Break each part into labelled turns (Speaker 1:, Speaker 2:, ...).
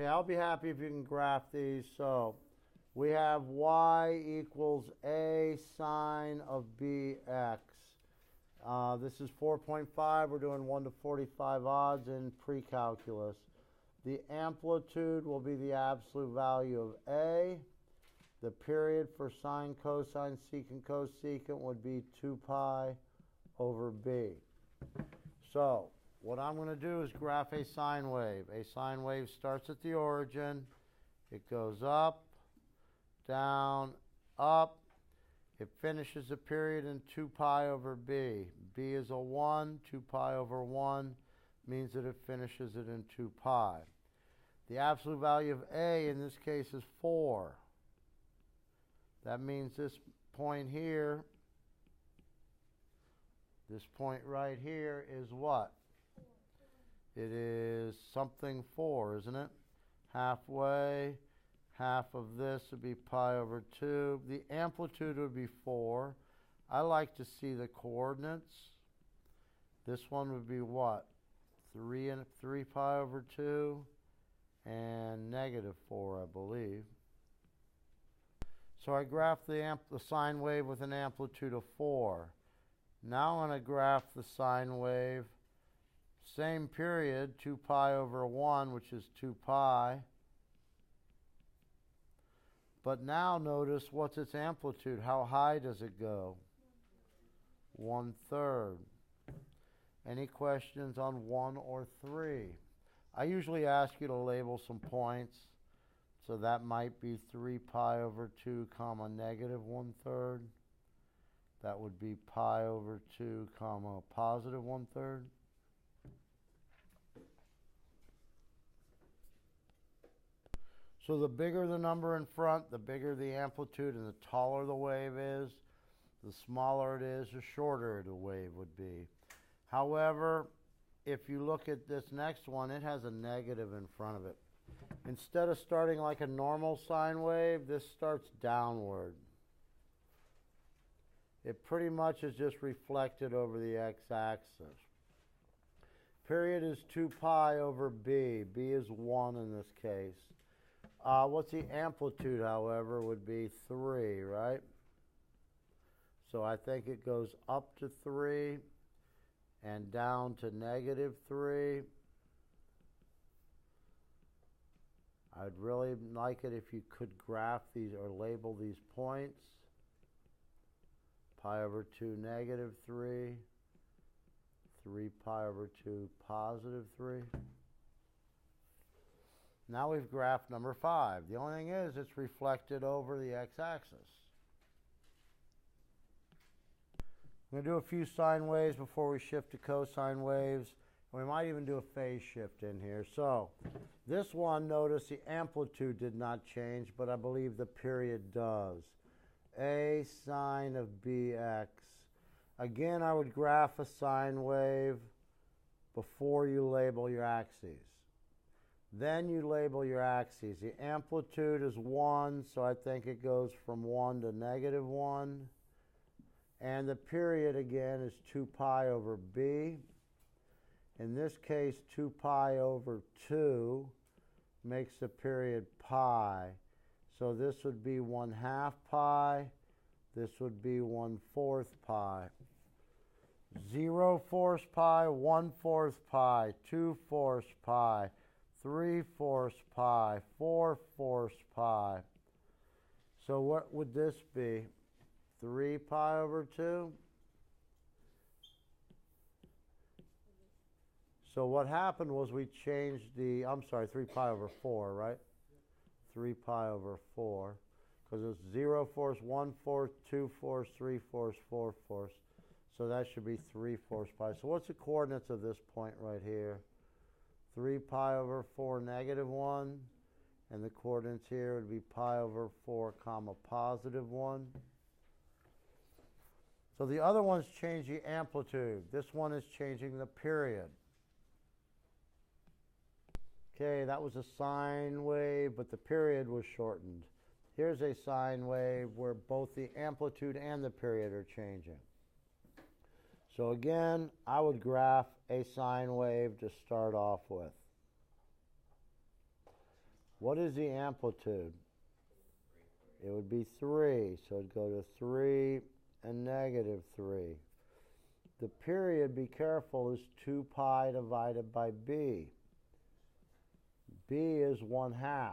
Speaker 1: Okay, I'll be happy if you can graph these. So we have y equals a sine of bx. This is 4.5. We're doing 1 to 45 odds in pre-calculus. The amplitude will be the absolute value of a. The period for sine, cosine, secant, cosecant would be 2 pi over b. So what I'm going to do is graph a sine wave. A sine wave starts at the origin. It goes up, down, up. It finishes the period in 2 pi over b. b is a 1. 2 pi over 1 means that it finishes it in 2 pi. The absolute value of a in this case is 4. That means this point here, this point right here is what? It is something 4, isn't it? Halfway, half of this would be pi over 2. The amplitude would be 4. I like to see the coordinates. This one would be what? 3 pi over 2 and negative 4, I believe. So I graph the sine wave with an amplitude of 4. Now I'm going to graph the sine wave. Same period, 2 pi over 1, which is 2 pi. But now notice, what's its amplitude? How high does it go? 1/3. Any questions on 1 or 3? I usually ask you to label some points. So that might be 3 pi over 2 comma negative 1/3. That would be pi over 2 comma positive 1/3. So the bigger the number in front, the bigger the amplitude, and the taller the wave is, the smaller it is, the shorter the wave would be. However, if you look at this next one, it has a negative in front of it. Instead of starting like a normal sine wave, this starts downward. It pretty much is just reflected over the x-axis. Period is 2 pi over b. b is 1 in this case. What's the amplitude, however, would be 3, right? So I think it goes up to 3 and down to negative 3. I'd really like it if you could graph these or label these points. Pi over 2 negative 3. 3 pi over 2 positive 3. Now we've graphed number 5. The only thing is it's reflected over the x-axis. I'm going to do a few sine waves before we shift to cosine waves. We might even do a phase shift in here. So this one, notice the amplitude did not change, but I believe the period does. A sine of bx. Again, I would graph a sine wave before you label your axes. Then you label your axes. The amplitude is 1, so I think it goes from 1 to negative 1. And the period, again, is 2 pi over b. In this case, 2 pi over 2 makes the period pi. So this would be 1/2 pi. This would be 1/4 pi. 0/4 pi, 1/4 pi, 2/4 pi, 3/4 pi, 4/4 pi. So what would this be? 3 pi over 2? So what happened was we changed the, 3 pi over 4, right? 3 pi over 4. Because it's 0/4, 1/4, 2/4, 3/4, 4/4. So that should be 3/4 pi. So what's the coordinates of this point right here? 3 pi over 4 negative 1. And the coordinates here would be pi over 4 comma positive 1. So the other one's changed the amplitude. This one is changing the period. Okay, that was a sine wave, but the period was shortened. Here's a sine wave where both the amplitude and the period are changing. So again, I would graph a sine wave to start off with. What is the amplitude? It would be 3. So it'd go to 3 and negative 3. The period, be careful, is 2 pi divided by b. b is 1/2.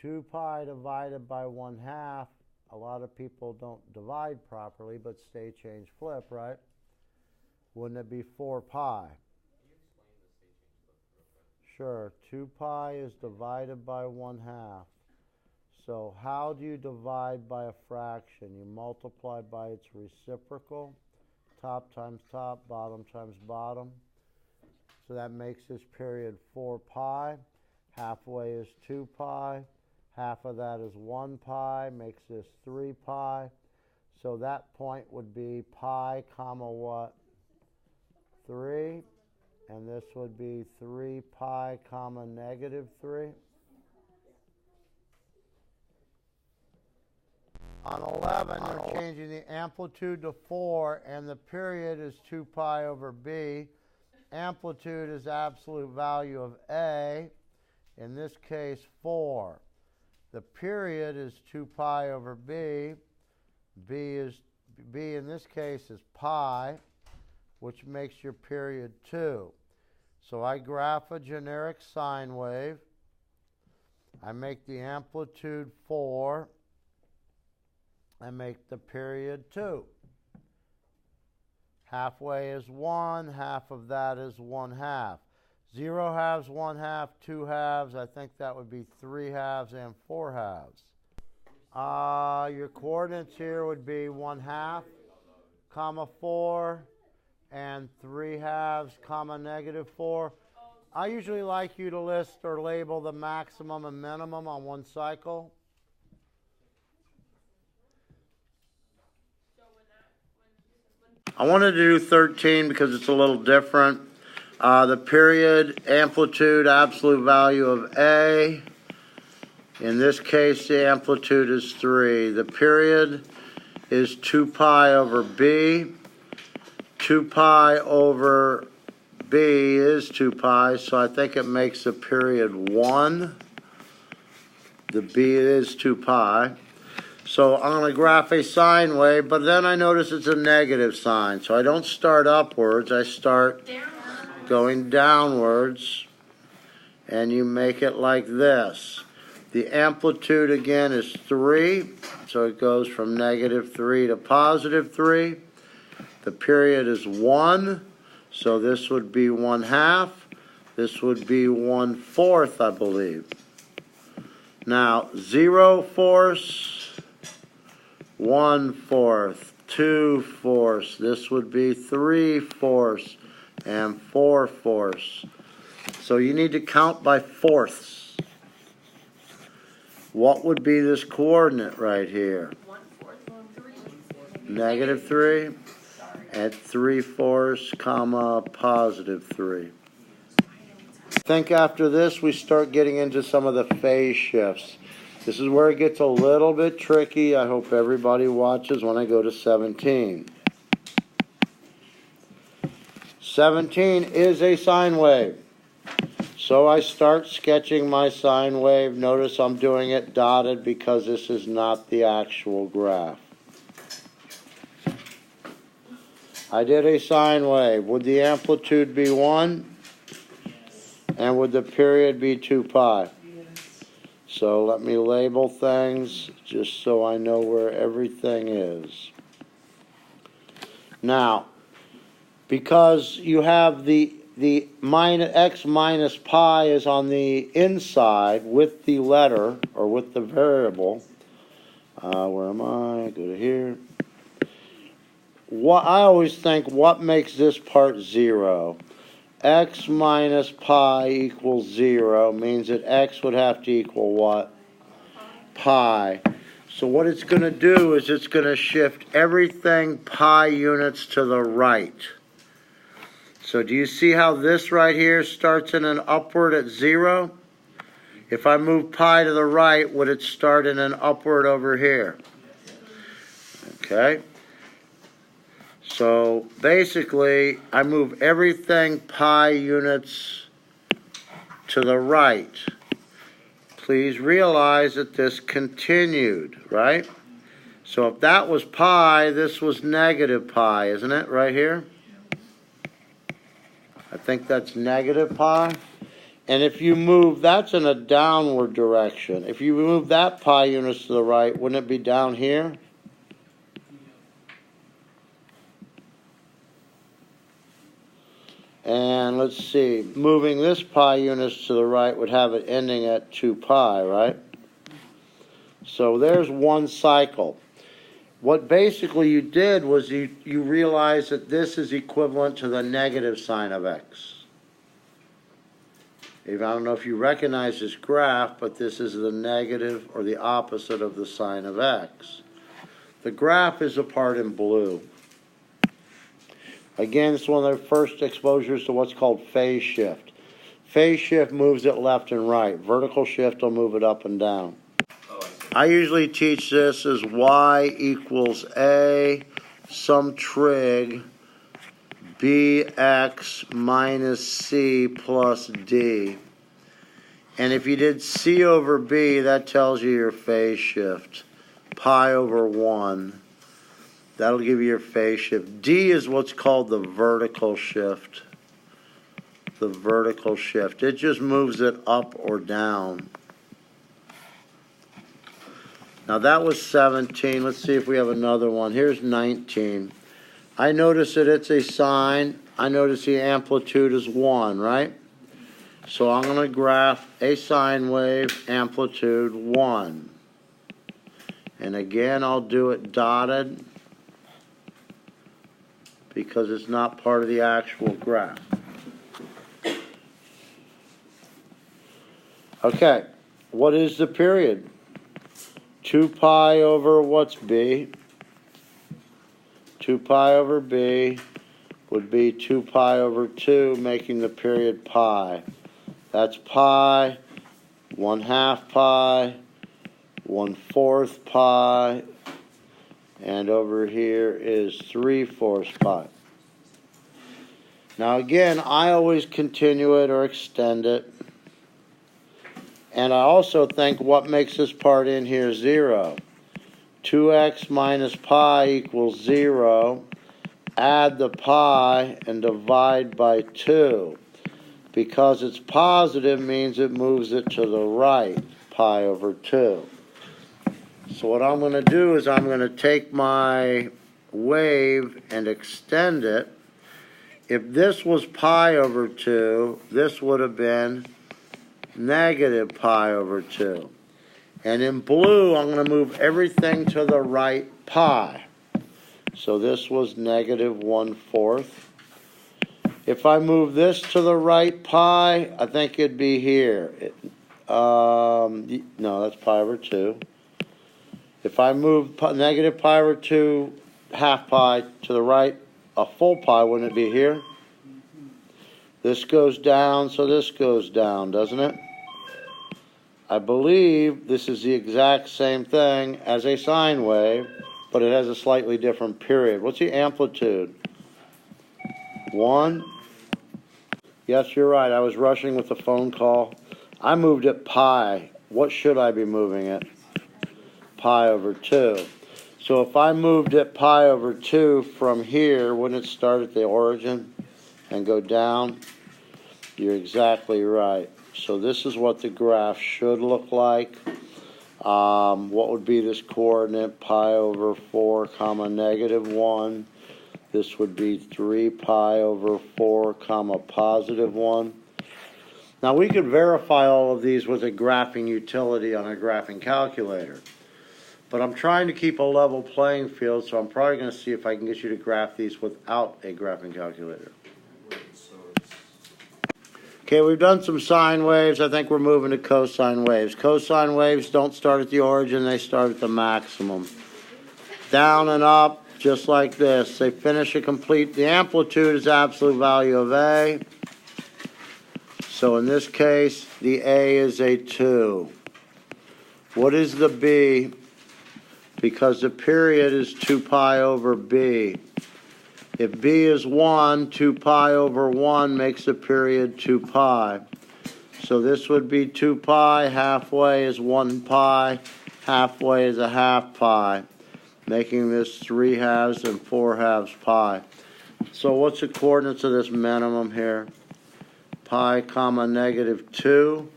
Speaker 1: 2 pi divided by 1/2. A lot of people don't divide properly, but stay, change, flip, right? Wouldn't it be 4 pi? Can you explain the stay, change, flip real quick? Sure. 2 pi is divided by 1/2. So how do you divide by a fraction? You multiply by its reciprocal. Top times top, bottom times bottom. So that makes this period 4 pi. Halfway is 2 pi. Half of that is 1 pi, makes this 3 pi. So that point would be pi comma what? 3. And this would be 3 pi comma negative 3. On 11, you're changing the amplitude to 4, and the period is 2 pi over b. Amplitude is absolute value of a, in this case 4. The period is 2 pi over b. B in this case is pi, which makes your period 2. So I graph a generic sine wave. I make the amplitude 4. I make the period 2. Halfway is 1. Half of that is 1/2. 0 halves, 1/2, 2 halves. I think that would be 3 halves and 4 halves. Your coordinates here would be 1/2, comma 4, and 3 halves, comma negative 4. I usually like you to list or label the maximum and minimum on one cycle. I wanted to do 13 because it's a little different. The period, amplitude, absolute value of A. In this case, the amplitude is 3. The period is 2 pi over B. 2 pi over B is 2 pi, so I think it makes the period 1. The B is 2 pi. So I'm going to graph a sine wave, but then I notice it's a negative sign. So I don't start upwards, I start going downwards, and you make it like this. The amplitude again is 3, so it goes from negative 3 to positive 3. The period is 1, so this would be 1/2. This would be 1/4, I believe. Now, 0 force, 1/4, 2 force. This would be 3 force and 4 force. So you need to count by fourths. What would be this coordinate right here?
Speaker 2: 1/4,
Speaker 1: Negative 3 at 3 fourths, comma, positive 3. I think after this we start getting into some of the phase shifts. This is where it gets a little bit tricky. I hope everybody watches when I go to 17. 17 is a sine wave. So I start sketching my sine wave. Notice I'm doing it dotted because this is not the actual graph. I did a sine wave. Would the amplitude be 1? And would the period be 2 pi? So let me label things just so I know where everything is. Now, because you have the x minus pi is on the inside with the letter or with the variable. Where am I? Go to here. I always think, what makes this part 0? X minus pi equals 0 means that x would have to equal what? Pi. So what it's going to do is it's going to shift everything pi units to the right. So do you see how this right here starts in an upward at 0? If I move pi to the right, would it start in an upward over here? Okay. So basically, I move everything pi units to the right. please realize that this continued, right? So if that was pi, this was negative pi, isn't it, right here? I think that's negative pi. And if you move, that's in a downward direction. If you move that pi units to the right, wouldn't it be down here? And let's see, moving this pi units to the right would have it ending at 2 pi, right? So there's one cycle. What basically you did was you realized that this is equivalent to the negative sine of x. I don't know if you recognize this graph, but this is the negative or the opposite of the sine of x. The graph is a part in blue. Again, it's one of the first exposures to what's called phase shift. Phase shift moves it left and right. Vertical shift will move it up and down. I usually teach this as y equals a some trig bx minus c plus d. And if you did c over b, that tells you your phase shift. Pi over 1. That'll give you your phase shift. D is what's called the vertical shift. The vertical shift. It just moves it up or down. Now that was 17. Let's see if we have another one. Here's 19. I notice that it's a sine. I notice the amplitude is 1, right? So I'm going to graph a sine wave, amplitude 1. And again, I'll do it dotted because it's not part of the actual graph. Okay, what is the period? 2 pi over what's b? 2 pi over b would be 2 pi over 2, making the period pi. That's pi, 1/2 pi, 1/4 pi, and over here is 3/4 pi. Now again, I always continue it or extend it. And I also think what makes this part in here 0. 2x minus pi equals 0. Add the pi and divide by 2. Because it's positive means it moves it to the right, pi over 2. So what I'm going to do is I'm going to take my wave and extend it. If this was pi over 2, this would have been negative pi over 2. And in blue, I'm going to move everything to the right pi. So this was negative 1/4. If I move this to the right pi, I think it'd be here. No, that's pi over 2. If I move negative pi over 2, 1/2 pi to the right, a full pi, wouldn't it be here? This goes down, so this goes down, doesn't it? I believe this is the exact same thing as a sine wave, but it has a slightly different period. What's the amplitude? 1? Yes, you're right. I was rushing with the phone call. I moved it pi. What should I be moving it? Pi over 2. So if I moved it pi over 2 from here, wouldn't it start at the origin and go down? You're exactly right. So this is what the graph should look like. What would be this coordinate? Pi over 4 comma negative 1. This would be 3 pi over 4 comma positive 1. Now we could verify all of these with a graphing utility on a graphing calculator. But I'm trying to keep a level playing field, so I'm probably going to see if I can get you to graph these without a graphing calculator. Okay, we've done some sine waves. I think we're moving to cosine waves. Cosine waves don't start at the origin, they start at the maximum. Down and up, just like this. They finish a complete, the amplitude is absolute value of A. So in this case, the A is a 2. What is the B? Because the period is 2 pi over B. If B is 1, 2 pi over 1 makes the period 2 pi. So this would be 2 pi, halfway is 1 pi, halfway is a half pi, making this 3 halves and 4 halves pi. So what's the coordinates of this minimum here? Pi comma negative 2,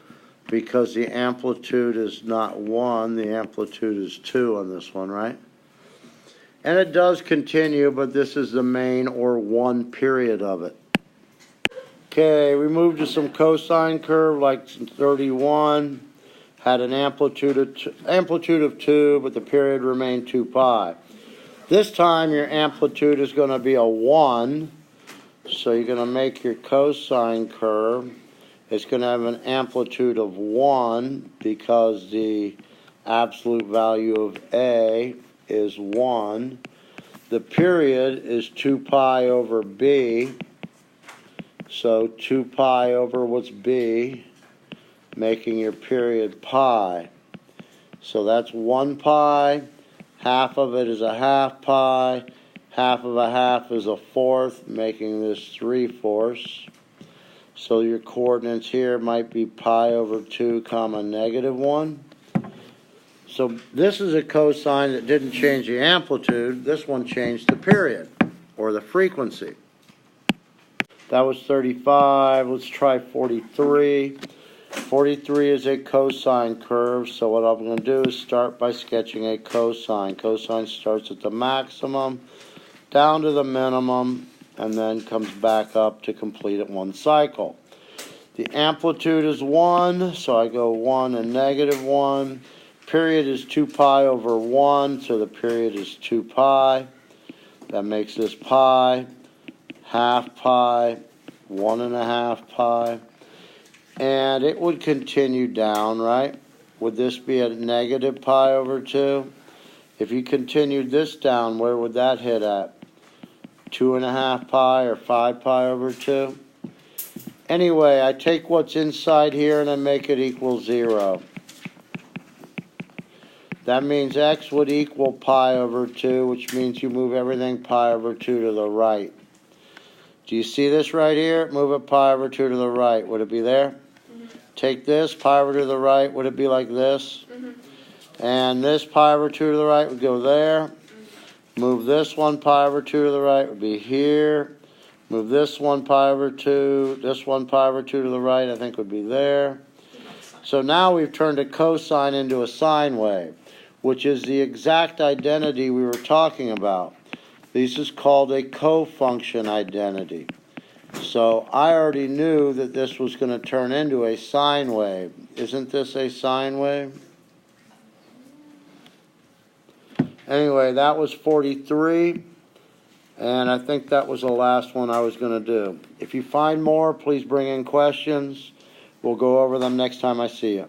Speaker 1: because the amplitude is not 1, the amplitude is 2 on this one, right? And it does continue, but this is the main or 1 period of it. Okay, we moved to some cosine curve like 31, had an amplitude of 2, but the period remained 2 pi. This time your amplitude is going to be a 1, so you're going to make your cosine curve. It's going to have an amplitude of 1 because the absolute value of A is 1. The period is 2 pi over B. So 2 pi over what's B, making your period pi. So that's 1 pi, half of it is a half pi, half of a half is a fourth, making this 3/4. So your coordinates here might be pi over 2 comma negative 1. So this is a cosine that didn't change the amplitude. This one changed the period, or the frequency. That was 35. Let's try 43. 43 is a cosine curve, so what I'm going to do is start by sketching a cosine. Cosine starts at the maximum, down to the minimum, and then comes back up to complete it one cycle. The amplitude is 1, so I go 1 and negative 1. Period is 2 pi over 1, so the period is 2 pi. That makes this pi, half pi, 1.5 pi. And it would continue down, right? Would this be a negative pi over 2? If you continued this down, where would that hit at? 2.5 pi or 5 pi over 2? Anyway, I take what's inside here and I make it equal 0. That means x would equal pi over 2, which means you move everything pi over 2 to the right. Do you see this right here? Move it pi over 2 to the right. Would it be there? Mm-hmm. Take this, pi over to the right. Would it be like this? Mm-hmm. And this pi over 2 to the right would go there. Mm-hmm. Move this one pi over 2 to the right would be here. Move this one pi over 2. This one pi over 2 to the right I think would be there. So now we've turned a cosine into a sine wave, which is the exact identity we were talking about. This is called a cofunction identity. So I already knew that this was going to turn into a sine wave. Isn't this a sine wave? Anyway, that was 43, and I think that was the last one I was going to do. If you find more, please bring in questions. We'll go over them next time I see you.